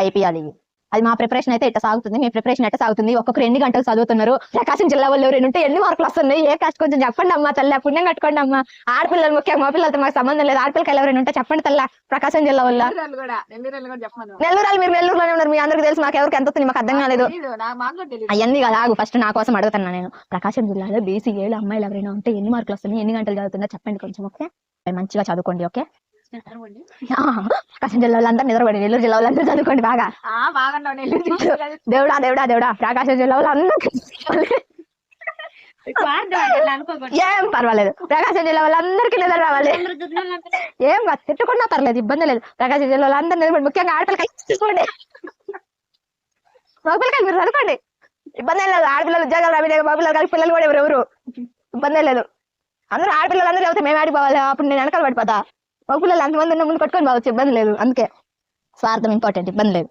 అయిపోయాలి. అది మా ప్రిపరేషన్ అయితే ఇట్లా సాగుతుంది. మీ ప్రిపరేషన్ ఎట్లా సాగుతుంది? ఒక్కొక్కరు ఎన్ని గంటలు చదువుతున్నారు? ప్రకాశం జిల్లా వాళ్ళు ఎవరైనా ఉంటే ఎన్ని మార్కులు వస్తున్నాయి? ఏ కాస్ట్ కొంచెం చెప్పండి అమ్మా తల్లి, పుణ్యం కట్టుకోండి అమ్మా. ఆడపిల్లలు ముఖ్యం, మా పిల్లలతో మాకు సంబంధం లేదు. ఆడపిల్లలు ఎవరైనా ఉంటే చెప్పండి తల్లి. ప్రకాశం జిల్లా వల్ల నెల్లూరు, మీరు నెల్లూరులోనే ఉన్నారు, మీ అందరికి తెలుసు. మాకు ఎవరికి ఎంత వస్తుంది మాకు అర్థం కాలేదు. అవన్నీ కాదు, ఆగు, ఫస్ట్ నా కోసం అడుగుతున్నా నేను. ప్రకాశం జిల్లాలో బీసీఏలు అమ్మాయిలు ఎవరైనా ఉంటే ఎన్ని మార్కులు వస్తున్నాయి, ఎన్ని గంటలు చదువుతుందో చెప్పండి కొంచెం. ఓకే, మంచిగా చదువుకోండి. ఓకే, ప్రకాశం జిల్లా వాళ్ళందరూ నిద్రపడి, నెల్లూరు జిల్లా వాళ్ళందరూ చదువుకోండి బాగా. దేవుడా దేవుడా దేవుడా, ప్రకాశం జిల్లా వాళ్ళందరూ ఏం పర్వాలేదు, ప్రకాశం జిల్లా వాళ్ళందరికీ నిద్ర రావాలి. ఏం తిట్టుకున్నా పర్లేదు, ఇబ్బంది లేదు. ప్రకాశం జిల్లా వాళ్ళందరూ నిలబడి, ముఖ్యంగా ఆడపిల్లకాయ తీసుకోండి, మగపిల్లకాయలు మీరు చదువుకోండి, ఇబ్బంది లేదు. ఆడపిల్లలు ఉద్యోగాలు రాబీ, మగపిల్లలు పిల్లలు కూడా ఎవరు ఇబ్బంది లేదు. అందరూ ఆడపిల్లలు అందరూ చదివితే మేము ఆడిపోవాలి, అప్పుడు నేను వెనకాల పడిపోతా. మగపిల్లలు అంతమంది ఉన్న ముందు పట్టుకొని పోవచ్చు, ఇబ్బంది లేదు. అందుకే స్వార్థం ఇంపార్టెంట్, ఇబ్బంది లేదు.